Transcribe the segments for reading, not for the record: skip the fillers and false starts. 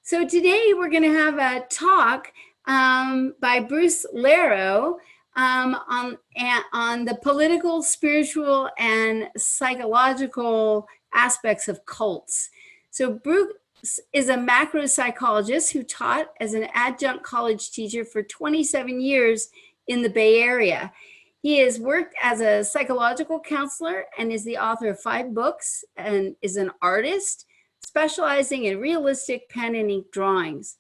So today we're going to have a talk by Bruce Lero on the political, spiritual, and psychological aspects of cults. So Bruce is a macro-psychologist who taught as an adjunct college teacher for 27 years in the Bay Area. He has worked as a psychological counselor and is the author of 5 books and is an artist specializing in realistic pen and ink drawings.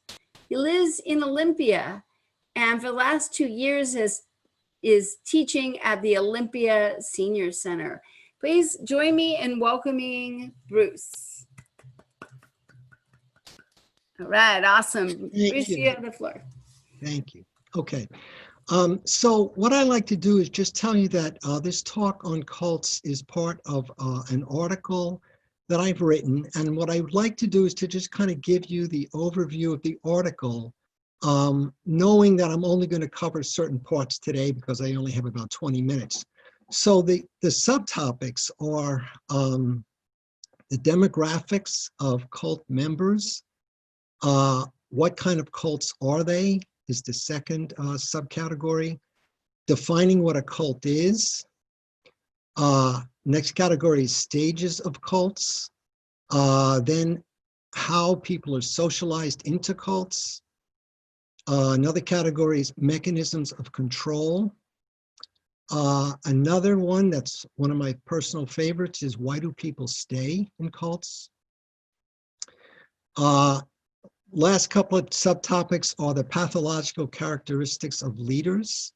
He lives in Olympia and for the last 2 years is teaching at the Olympia Senior Center. Please join me in welcoming Bruce. All right, awesome. Bruce, you have the floor. Thank you. Okay. So what I like to do is just tell you that this talk on cults is part of an article that I've written. And what I would like to do is to just kind of give you the overview of the article, knowing that I'm only going to cover certain parts today because I only have about 20 minutes. So the subtopics are the demographics of cult members. What kind of cults are they is the second subcategory. Defining what a cult is. Next category is stages of cults. Then how people are socialized into cults. Another category is mechanisms of control. Another one that's one of my personal favorites is why do people stay in cults? Last couple of subtopics are the pathological characteristics of leaders.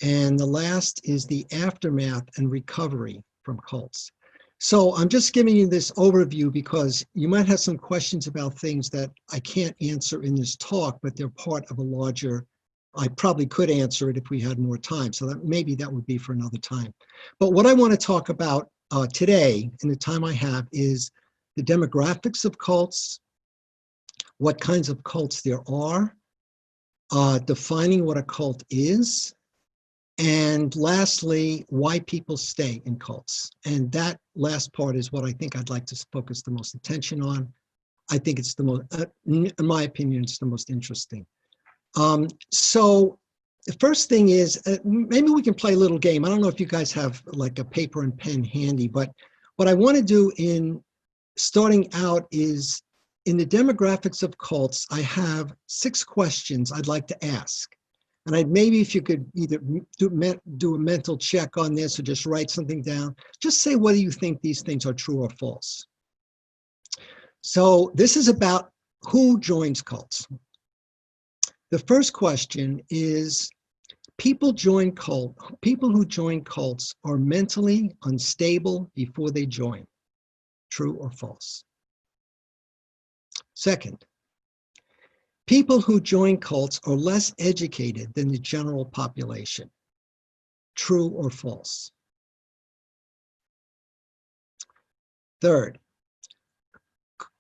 And the last is the aftermath and recovery from cults. So I'm just giving you this overview because you might have some questions about things that I can't answer in this talk, but they're part of a larger, I probably could answer it if we had more time. So that maybe that would be for another time. But what I want to talk about today in the time I have is the demographics of cults, what kinds of cults there are, defining what a cult is, and lastly, why people stay in cults. And that last part is what I think I'd like to focus the most attention on. I think it's the most, in my opinion, it's the most interesting. So the first thing is, maybe we can play a little game. I don't know if you guys have like a paper and pen handy, but what I want to do in starting out is, in the demographics of cults, I have 6 questions I'd like to ask. And maybe if you could either do a mental check on this or just write something down, just say whether you think these things are true or false. So this is about who joins cults. The first question is, people who join cults are mentally unstable before they join. True or false? Second, people who join cults are less educated than the general population. True or false? Third,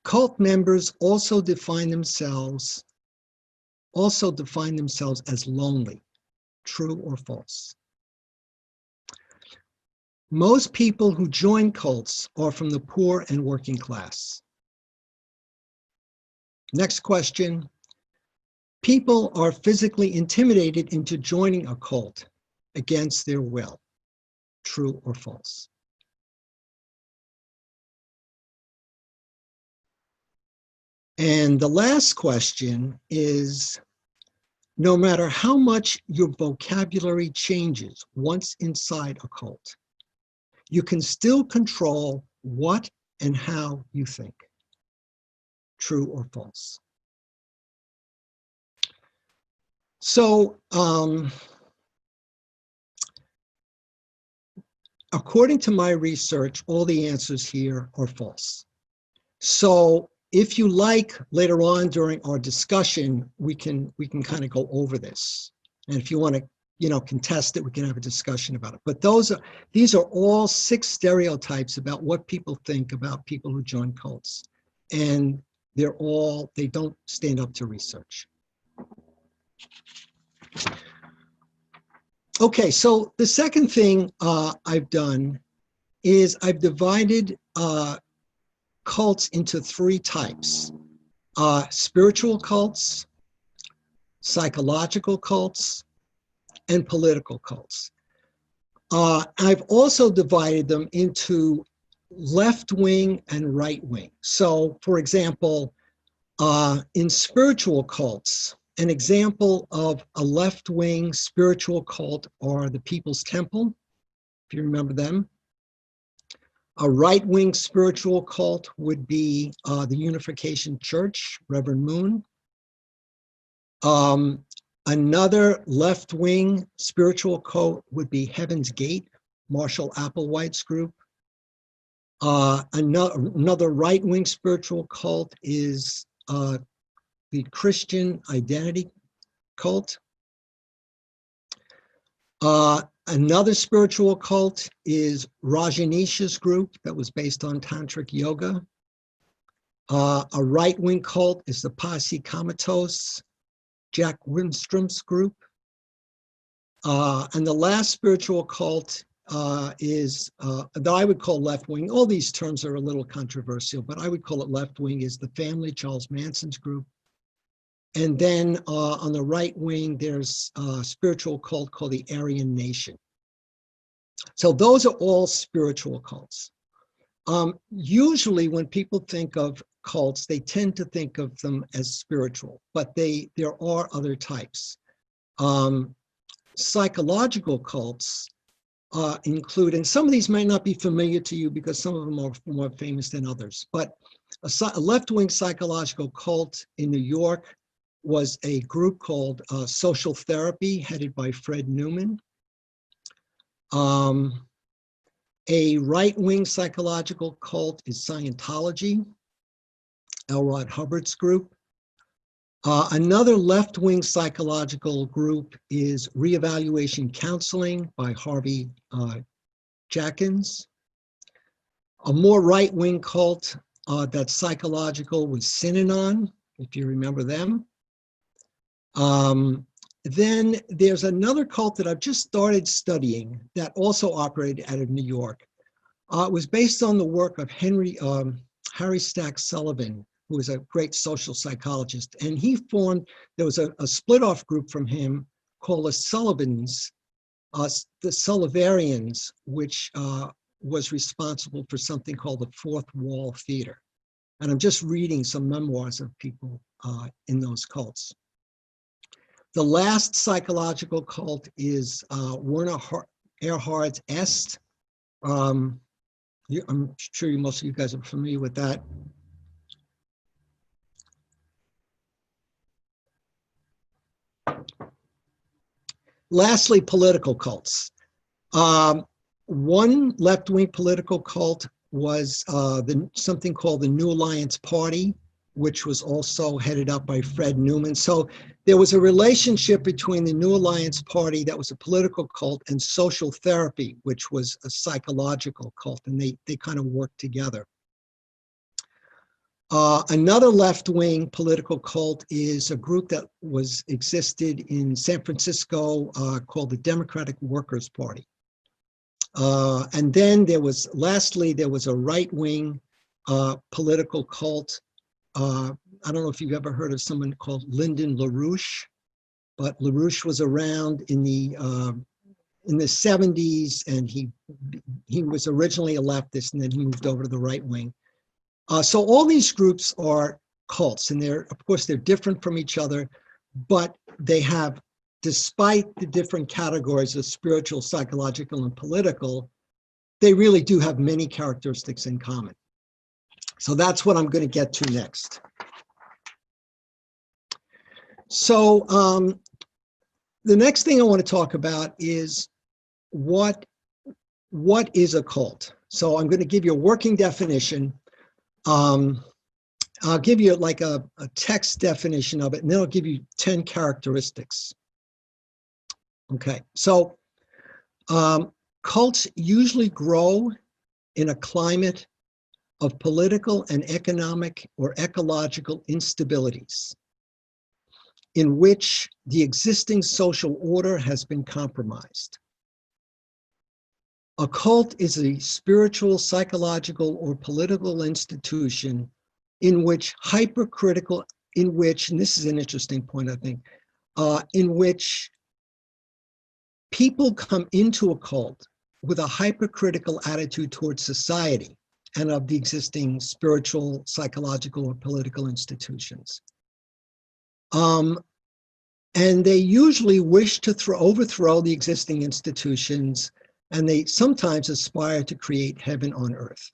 cult members also define themselves as lonely. True or false? Most people who join cults are from the poor and working class. Next question. People are physically intimidated into joining a cult against their will. True or false? And the last question is, no matter how much your vocabulary changes once inside a cult, you can still control what and how you think. True or false? So, according to my research, all the answers here are false. So, if you like, later on during our discussion, we can kind of go over this. And if you want to, contest it, we can have a discussion about it. But these are all 6 stereotypes about what people think about people who join cults. And they don't stand up to research. Okay, so the second thing I've done is I've divided cults into 3 types. spiritual cults, psychological cults, and political cults. I've also divided them into left-wing and right-wing. So, for example, in spiritual cults, an example of a left-wing spiritual cult are the People's Temple, if you remember them. A right-wing spiritual cult would be the Unification Church, Reverend Moon. Another left-wing spiritual cult would be Heaven's Gate, Marshall Applewhite's group. Another right-wing spiritual cult is the Christian Identity cult. Another spiritual cult is Rajneesh's group that was based on Tantric yoga. A right-wing cult is the Pasi Comatose, Jack Winstrom's group. And the last spiritual cult is that I would call left-wing. All these terms are a little controversial, but I would call it left-wing, is the Family, Charles Manson's group. And then on the right wing, there's a spiritual cult called the Aryan Nation. So those are all spiritual cults. Usually when people think of cults, they tend to think of them as spiritual, but there are other types. Psychological cults include, and some of these might not be familiar to you because some of them are more famous than others, but a left-wing psychological cult in New York was a group called Social Therapy, headed by Fred Newman. A right-wing psychological cult is Scientology, L. Ron Hubbard's group. Another left-wing psychological group is Reevaluation Counseling by Harvey Jackins. A more right-wing cult that's psychological was Synanon, if you remember them. Then there's another cult that I've just started studying that also operated out of New York. It was based on the work of Harry Stack Sullivan, who was a great social psychologist. And there was a split-off group from him called the Sullivans, the Sullivarians, which was responsible for something called the Fourth Wall Theater. And I'm just reading some memoirs of people in those cults. The last psychological cult is Werner Erhard's Est. I'm sure most of you guys are familiar with that. Lastly, political cults. One left-wing political cult was something called the New Alliance Party, which was also headed up by Fred Newman. So there was a relationship between the New Alliance Party, that was a political cult, and Social Therapy, which was a psychological cult, and they kind of worked together. Another left-wing political cult is a group that existed in San Francisco called the Democratic Workers' Party. And then lastly, there was a right-wing political cult. I don't know if you've ever heard of someone called Lyndon LaRouche, but LaRouche was around in the 70s, and he was originally a leftist, and then he moved over to the right wing. So all these groups are cults, and of course they're different from each other, but they have, despite the different categories of spiritual, psychological, and political, they really do have many characteristics in common. So that's what I'm going to get to next. So the next thing I want to talk about is what is a cult. So I'm going to give you a working definition. I'll give you like a text definition of it, and then I'll give you 10 characteristics. Okay, so cults usually grow in a climate of political and economic or ecological instabilities in which the existing social order has been compromised. A cult is a spiritual, psychological, or political institution in which hypercritical in which, and this is an interesting point, I think, in which people come into a cult with a hypercritical attitude towards society and of the existing spiritual, psychological, or political institutions. And they usually wish to overthrow the existing institutions, and they sometimes aspire to create heaven on earth.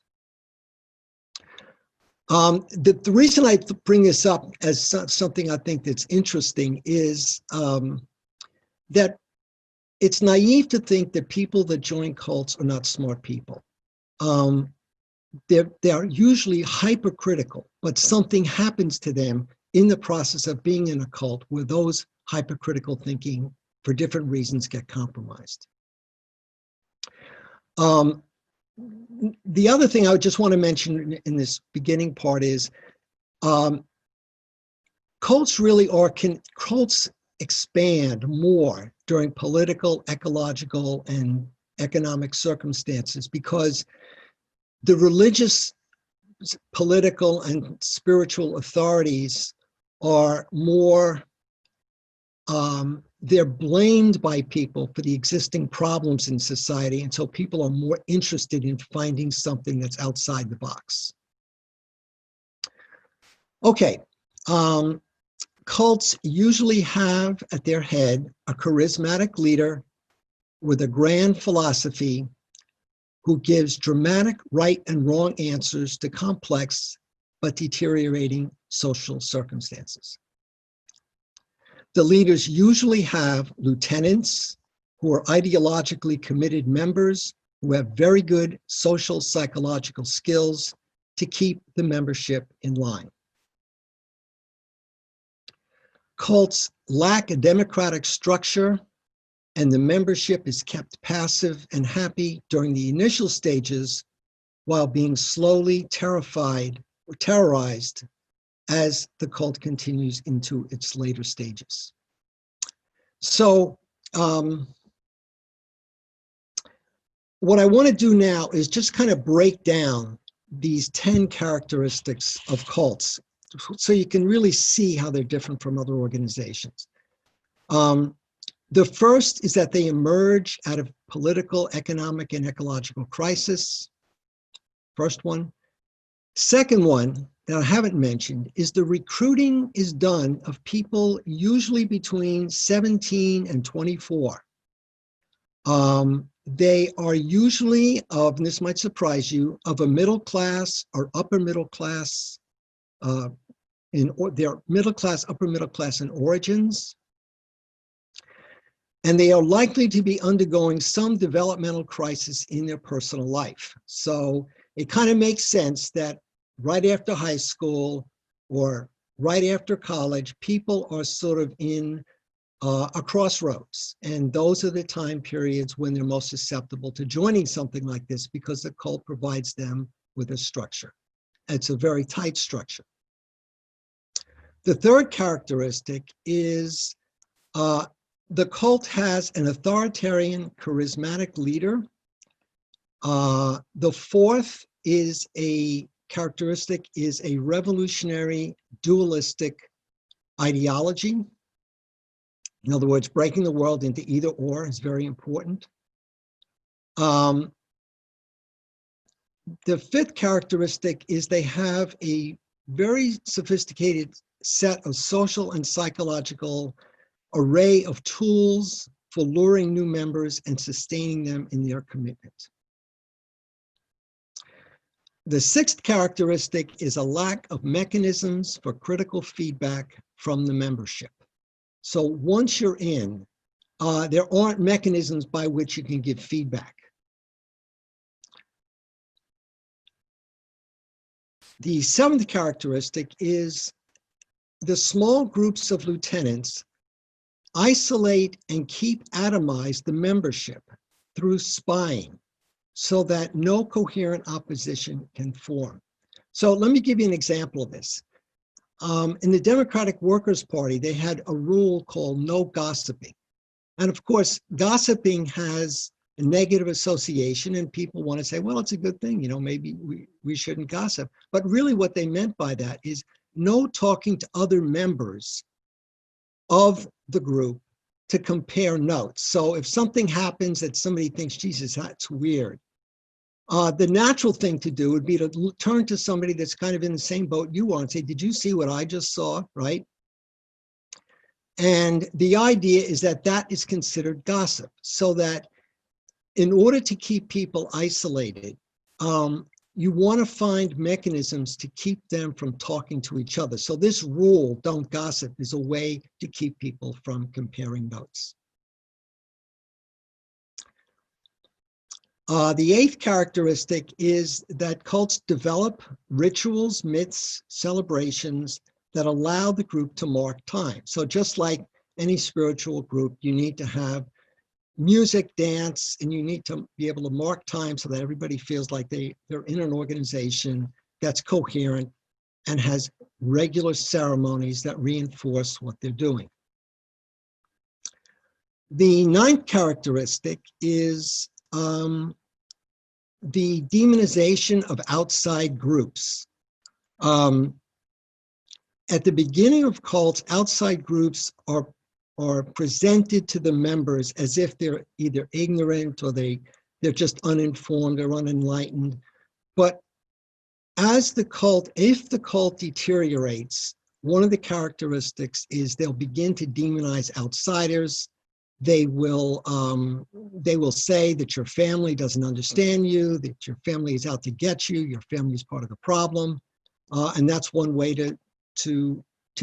The reason I bring this up as something I think that's interesting is that it's naive to think that people that join cults are not smart people. They're usually hypercritical, but something happens to them in the process of being in a cult where those hypercritical thinking, for different reasons, get compromised. The other thing I would just want to mention in this beginning part is cults expand more during political, ecological, and economic circumstances because the religious, political, and spiritual authorities are more, they're blamed by people for the existing problems in society, and so people are more interested in finding something that's outside the box. Okay, cults usually have at their head a charismatic leader with a grand philosophy who gives dramatic right and wrong answers to complex but deteriorating social circumstances. The leaders usually have lieutenants who are ideologically committed members who have very good social psychological skills to keep the membership in line. Cults lack a democratic structure, and the membership is kept passive and happy during the initial stages while being slowly terrorized as the cult continues into its later stages. So what I want to do now is just kind of break down these 10 characteristics of cults so you can really see how they're different from other organizations. The first is that they emerge out of political, economic, and ecological crisis. First one. Second one that I haven't mentioned is the recruiting is done of people usually between 17 and 24. They are usually of, and this might surprise you, of a middle class or upper middle class, they're middle class, upper middle class in origins. And they are likely to be undergoing some developmental crisis in their personal life. So it kind of makes sense that right after high school or right after college, people are sort of in a crossroads. And those are the time periods when they're most susceptible to joining something like this because the cult provides them with a structure. It's a very tight structure. The third characteristic is the cult has an authoritarian, charismatic leader. The fourth is a characteristic is a revolutionary, dualistic ideology. In other words, breaking the world into either or is very important. The fifth characteristic is they have a very sophisticated set of social and psychological array of tools for luring new members and sustaining them in their commitment. The sixth characteristic is a lack of mechanisms for critical feedback from the membership. So once you're in, there aren't mechanisms by which you can give feedback. The seventh characteristic is the small groups of lieutenants isolate and keep atomized the membership through spying so that no coherent opposition can form. So let me give you an example of this. In the Democratic Workers' Party, they had a rule called no gossiping. And of course, gossiping has a negative association and people want to say, well, it's a good thing, maybe we shouldn't gossip. But really what they meant by that is no talking to other members of the group to compare notes. So if something happens that somebody thinks, Jesus, that's weird, the natural thing to do would be to turn to somebody that's kind of in the same boat you are and say, did you see what I just saw, right? And the idea is that that is considered gossip, so that in order to keep people isolated, you want to find mechanisms to keep them from talking to each other. So this rule, don't gossip, is a way to keep people from comparing notes. The eighth characteristic is that cults develop rituals, myths, celebrations that allow the group to mark time. So just like any spiritual group, you need to have music, dance, and you need to be able to mark time so that everybody feels like they're in an organization that's coherent and has regular ceremonies that reinforce what they're doing. The ninth characteristic is the demonization of outside groups. At the beginning of cults, outside groups are presented to the members as if they're either ignorant or they're just uninformed or unenlightened. But if the cult deteriorates, one of the characteristics is they'll begin to demonize outsiders. They will say that your family doesn't understand you, that your family is out to get you, your family is part of the problem. And that's one way to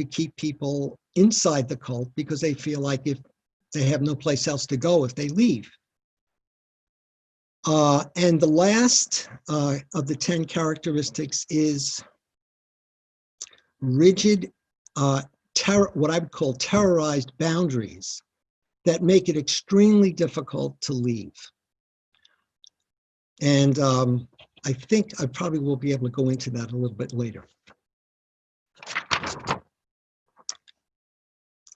keep people inside the cult, because they feel like if they have no place else to go if they leave. And the last of the 10 characteristics is rigid, what I would call terrorized boundaries that make it extremely difficult to leave. And I think I probably will be able to go into that a little bit later.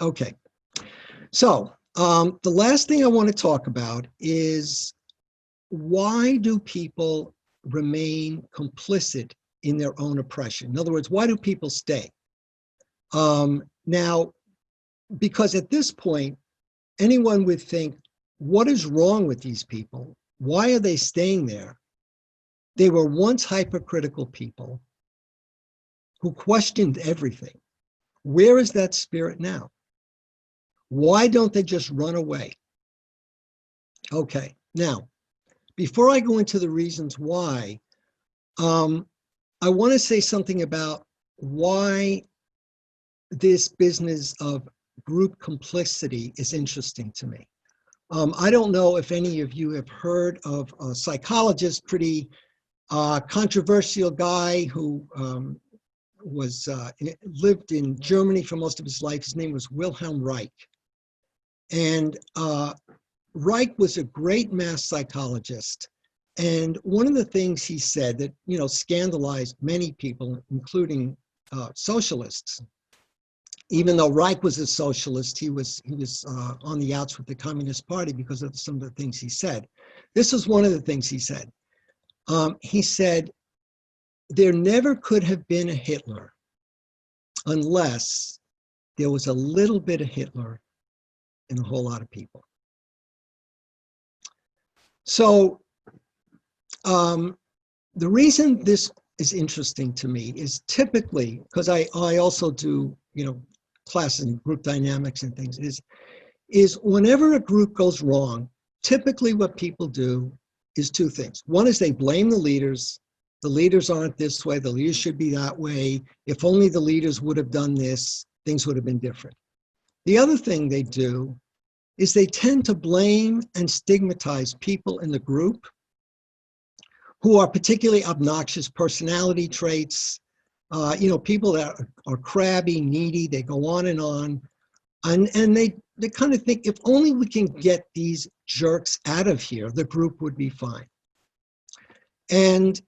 Okay, so the last thing I want to talk about is, why do people remain complicit in their own oppression? In other words, why do people stay? Now, because at this point, anyone would think, what is wrong with these people? Why are they staying there? They were once hypercritical people who questioned everything. Where is that spirit now? Why don't they just run away? Okay, now, before I go into the reasons why, I want to say something about why this business of group complicity is interesting to me. I don't know if any of you have heard of a psychologist, pretty controversial guy who lived in Germany for most of his life. His name was Wilhelm Reich. And Reich was a great mass psychologist. And one of the things he said that, scandalized many people, including socialists. Even though Reich was a socialist, he was on the outs with the Communist Party because of some of the things he said. This was one of the things he said. He said, there never could have been a Hitler unless there was a little bit of Hitler in a whole lot of people. So the reason this is interesting to me is typically, because I also do, classes in group dynamics and things, is whenever a group goes wrong, typically what people do is two things. One is they blame the leaders. The leaders aren't this way, the leaders should be that way. If only the leaders would have done this, things would have been different. The other thing they do is they tend to blame and stigmatize people in the group who are particularly obnoxious personality traits, people that are crabby, needy, they go on, and they kind of think, if only we can get these jerks out of here, the group would be fine. And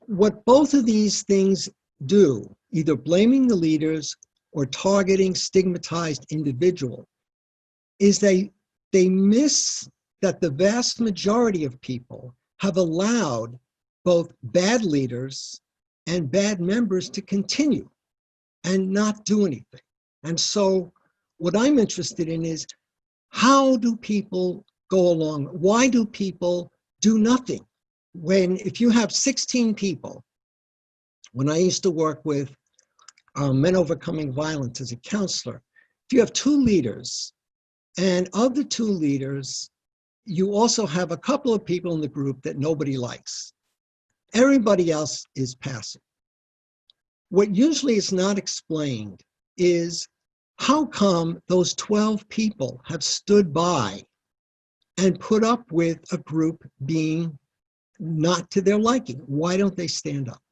what both of these things do, either blaming the leaders or targeting stigmatized individual, is they miss that the vast majority of people have allowed both bad leaders and bad members to continue. and not do anything. And so what I'm interested in is, how do people go along? Why do people do nothing? If you have 16 people, when I used to work with men overcoming violence as a counselor, if you have 2 leaders, and of the 2 leaders, you also have a couple of people in the group that nobody likes. Everybody else is passive. What usually is not explained is, how come those 12 people have stood by and put up with a group being not to their liking? Why don't they stand up?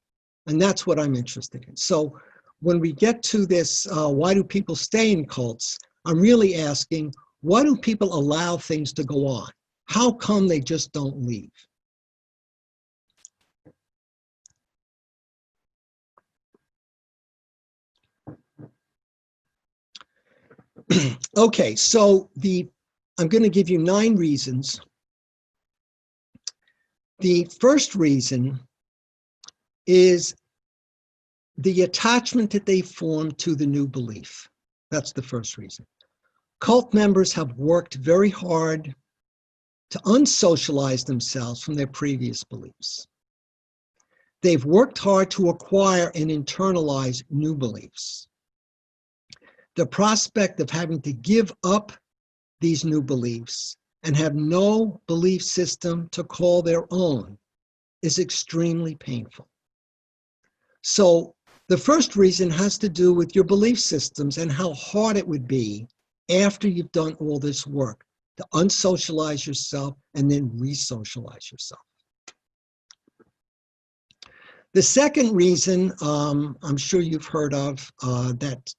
And that's what I'm interested in. So when we get to this, why do people stay in cults? I'm really asking, why do people allow things to go on? How come they just don't leave? Okay, so I'm going to give you 9 reasons. The first reason is the attachment that they form to the new belief. That's the first reason. Cult members have worked very hard to unsocialize themselves from their previous beliefs. They've worked hard to acquire and internalize new beliefs. The prospect of having to give up these new beliefs and have no belief system to call their own is extremely painful. So the first reason has to do with your belief systems and how hard it would be after you've done all this work to unsocialize yourself and then re-socialize yourself. The second reason, I'm sure you've heard of, that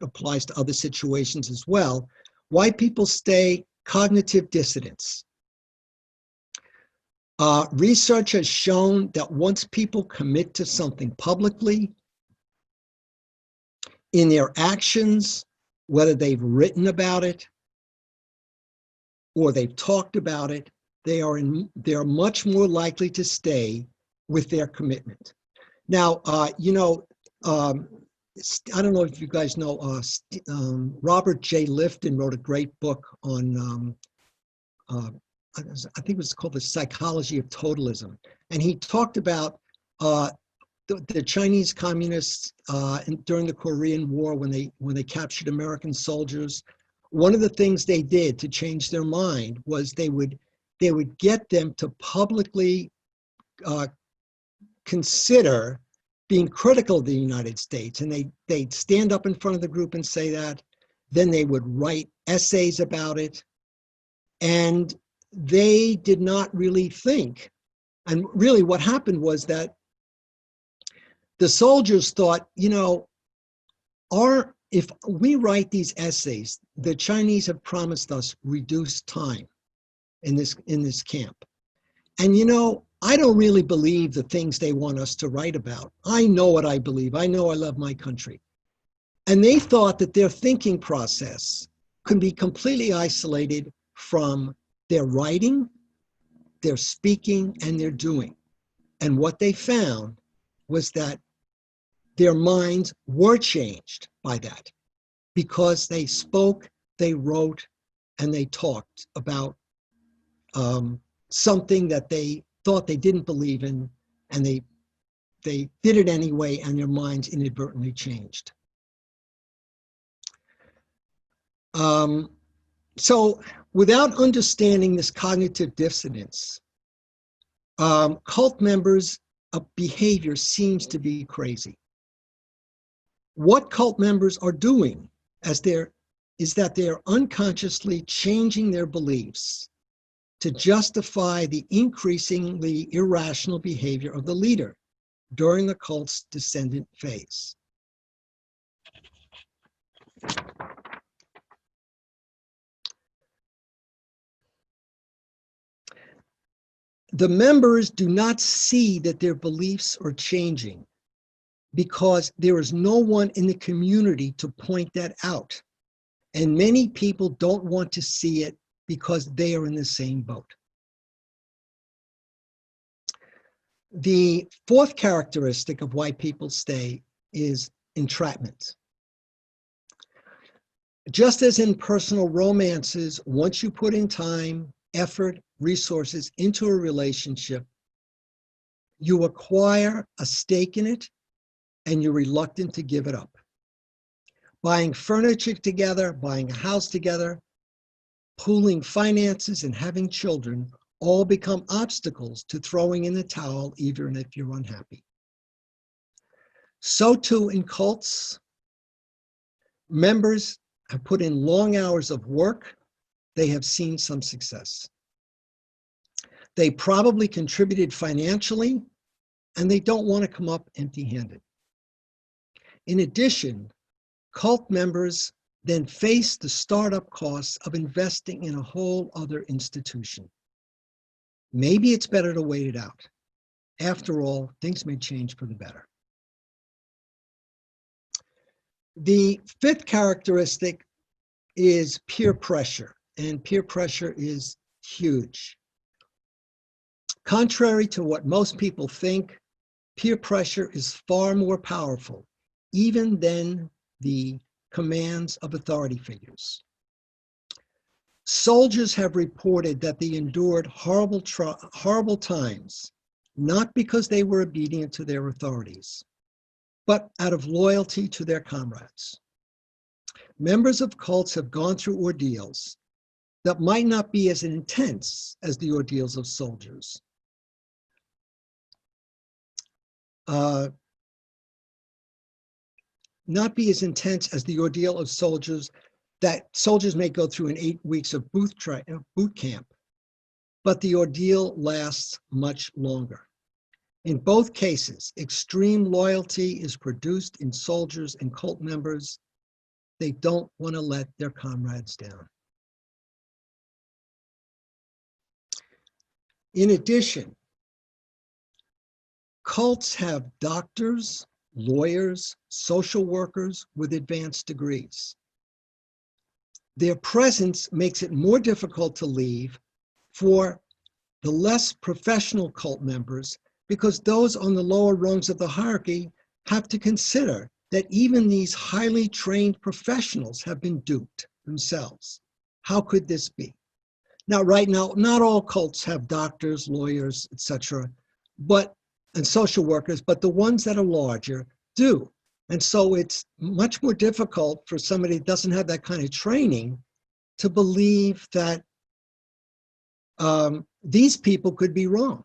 applies to other situations as well, why people stay: cognitive dissonance. Research has shown that once people commit to something publicly, in their actions, whether they've written about it or they've talked about it, they are much more likely to stay with their commitment. Now, I don't know if you guys know, Robert J. Lifton wrote a great book on, I think it was called The Psychology of Totalism. And he talked about the Chinese communists during the Korean War, when they captured American soldiers. One of the things they did to change their mind was they would get them to publicly consider being critical of the United States, and they'd stand up in front of the group and say that. Then they would write essays about it, and they did not really think. And really what happened was that the soldiers thought, if we write these essays, the Chinese have promised us reduced time in this camp. And I don't really believe the things they want us to write about. I know what I believe. I know I love my country. And they thought that their thinking process could be completely isolated from their writing, their speaking, and their doing. And what they found was that their minds were changed by that, because they spoke, they wrote, and they talked about something that they thought they didn't believe in, and they did it anyway, and their minds inadvertently changed. So without understanding this cognitive dissonance, cult members' behavior seems to be crazy. What cult members are doing is that they are unconsciously changing their beliefs to justify the increasingly irrational behavior of the leader during the cult's descendant phase. The members do not see that their beliefs are changing because there is no one in the community to point that out. And many people don't want to see it because they are in the same boat. The fourth characteristic of why people stay is entrapment. Just as in personal romances, once you put in time, effort, resources into a relationship, you acquire a stake in it and you're reluctant to give it up. Buying furniture together, buying a house together, pooling finances, and having children all become obstacles to throwing in the towel, even if you're unhappy. So too in cults, members have put in long hours of work. They have seen some success. They probably contributed financially, and they don't want to come up empty-handed. In addition, cult members then face the startup costs of investing in a whole other institution. Maybe it's better to wait it out. After all, things may change for the better. The fifth characteristic is peer pressure, and peer pressure is huge. Contrary to what most people think, peer pressure is far more powerful, even than the commands of authority figures. Soldiers have reported that they endured horrible times, not because they were obedient to their authorities, but out of loyalty to their comrades. Members of cults have gone through ordeals that might not be as intense as the ordeals of soldiers. Not be as intense as the ordeal of soldiers that soldiers may go through in 8 weeks of boot camp, but the ordeal lasts much longer. In both cases, extreme loyalty is produced in soldiers and cult members. They don't want to let their comrades down. In addition, cults have doctors, lawyers, social workers with advanced degrees. Their presence makes it more difficult to leave for the less professional cult members, because those on the lower rungs of the hierarchy have to consider that even these highly trained professionals have been duped themselves. How could this be? Now, right now, not all cults have doctors, lawyers, etc., and social workers, but the ones that are larger do. And so it's much more difficult for somebody that doesn't have that kind of training to believe that these people could be wrong.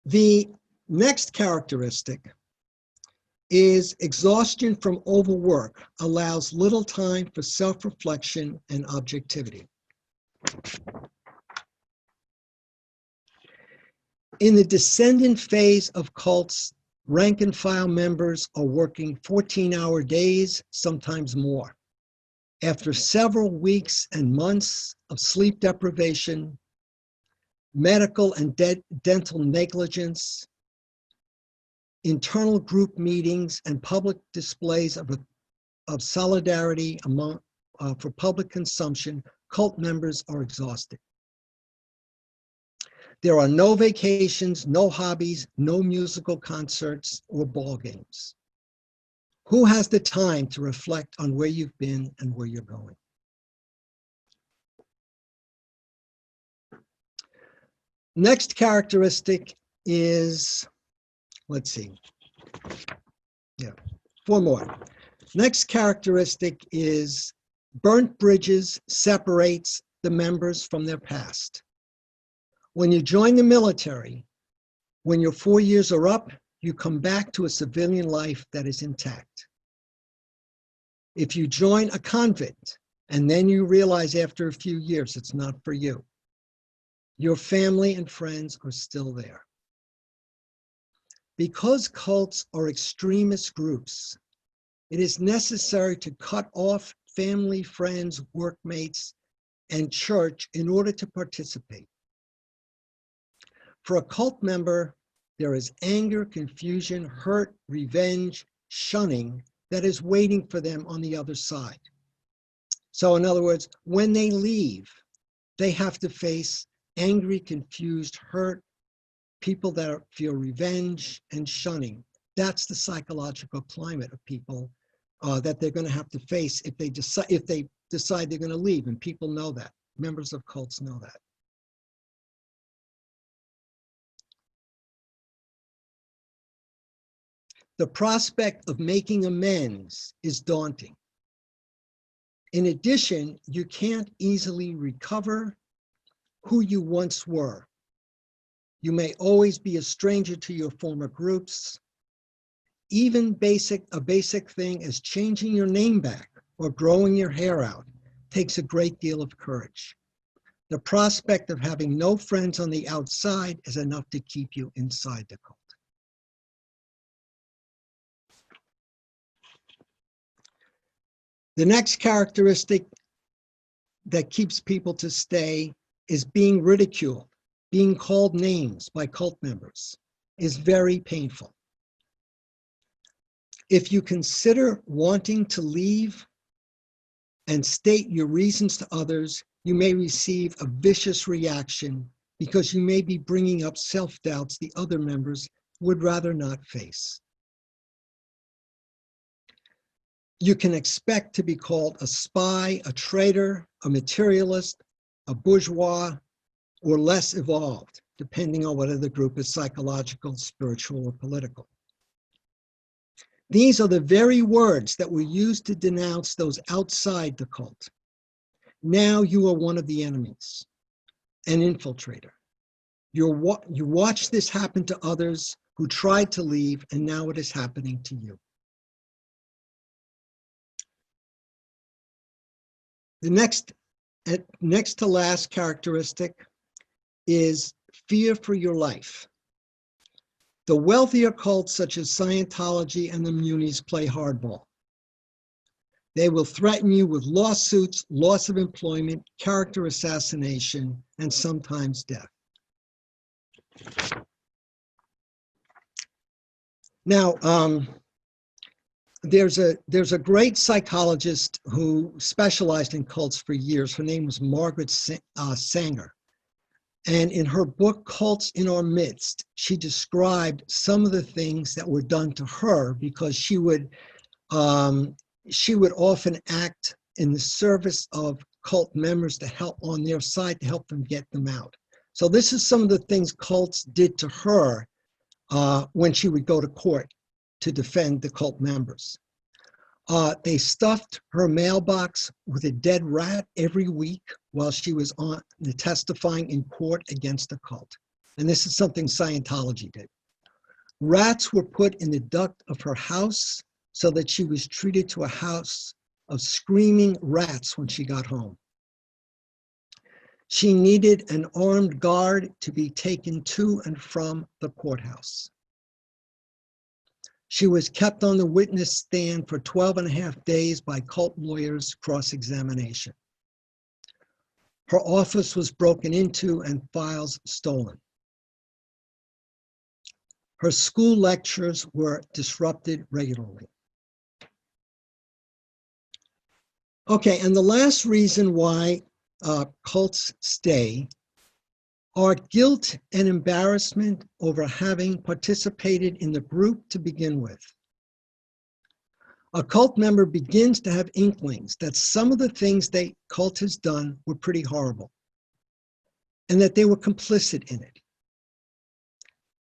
The next characteristic is exhaustion from overwork allows little time for self-reflection and objectivity. In the descendant phase of cults, rank and file members are working 14-hour days, sometimes more. After several weeks and months of sleep deprivation, medical and dental negligence, internal group meetings, and public displays of solidarity for public consumption, cult members are exhausted. There are no vacations, no hobbies, no musical concerts or ball games. Who has the time to reflect on where you've been and where you're going? Next characteristic is, let's see, 4 more. Next characteristic is burnt bridges separates the members from their past. When you join the military, when your 4 years are up, you come back to a civilian life that is intact. If you join a convent and then you realize after a few years it's not for you, your family and friends are still there. Because cults are extremist groups, it is necessary to cut off family, friends, workmates, and church in order to participate. For a cult member, there is anger, confusion, hurt, revenge, shunning that is waiting for them on the other side. So in other words, when they leave, they have to face angry, confused, hurt, people that feel revenge and shunning. That's the psychological climate of people that they're going to have to face if they decide they're going to leave, and people know that. Members of cults know that. The prospect of making amends is daunting. In addition, you can't easily recover who you once were. You may always be a stranger to your former groups. Even a basic thing as changing your name back or growing your hair out takes a great deal of courage. The prospect of having no friends on the outside is enough to keep you inside the cult. The next characteristic that keeps people to stay is being ridiculed. Being called names by cult members is very painful. If you consider wanting to leave and state your reasons to others, you may receive a vicious reaction because you may be bringing up self-doubts the other members would rather not face. You can expect to be called a spy, a traitor, a materialist, a bourgeois, or less evolved, depending on whether the group is psychological, spiritual, or political. These are the very words that were used to denounce those outside the cult. Now you are one of the enemies, an infiltrator. You watch this happen to others who tried to leave, and now it is happening to you. The next to last characteristic is fear for your life. The wealthier cults such as Scientology and the Munis play hardball. They will threaten you with lawsuits, loss of employment, character assassination, and sometimes death. Now, there's a great psychologist who specialized in cults for years. Her name was Margaret Sanger. And in her book, Cults in Our Midst, she described some of the things that were done to her because she would often act in the service of cult members to help on their side to help them get them out. So this is some of the things cults did to her when she would go to court to defend the cult members. They stuffed her mailbox with a dead rat every week while she was testifying in court against a cult. And this is something Scientology did. Rats were put in the duct of her house so that she was treated to a house of screaming rats when she got home. She needed an armed guard to be taken to and from the courthouse. She was kept on the witness stand for 12 and a half days by cult lawyers' cross-examination. Her office was broken into and files stolen. Her school lectures were disrupted regularly. Okay, and the last reason why cults stay are guilt and embarrassment over having participated in the group to begin with. A cult member begins to have inklings that some of the things the cult has done were pretty horrible and that they were complicit in it.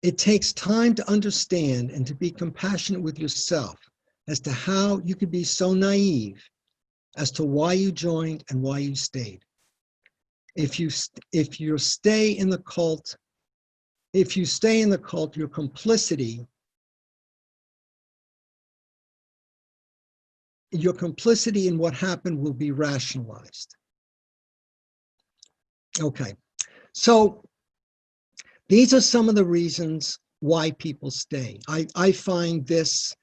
It takes time to understand and to be compassionate with yourself as to how you could be so naive as to why you joined and why you stayed. If you stay in the cult, your complicity in what happened will be rationalized. Okay, so these are some of the reasons why people stay. I find this,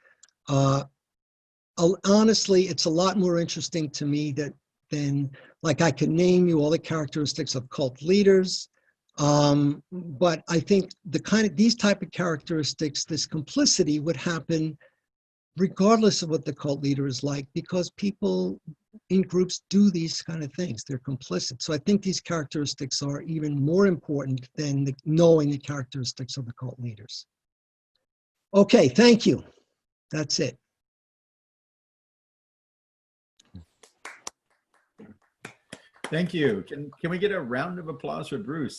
honestly, it's a lot more interesting to me than like I could name you all the characteristics of cult leaders, but I think these type of characteristics, this complicity would happen regardless of what the cult leader is like, because people in groups do these kind of things. They're complicit. So I think these characteristics are even more important than knowing the characteristics of the cult leaders. Okay, thank you. That's it. Thank you. Can we get a round of applause for Bruce?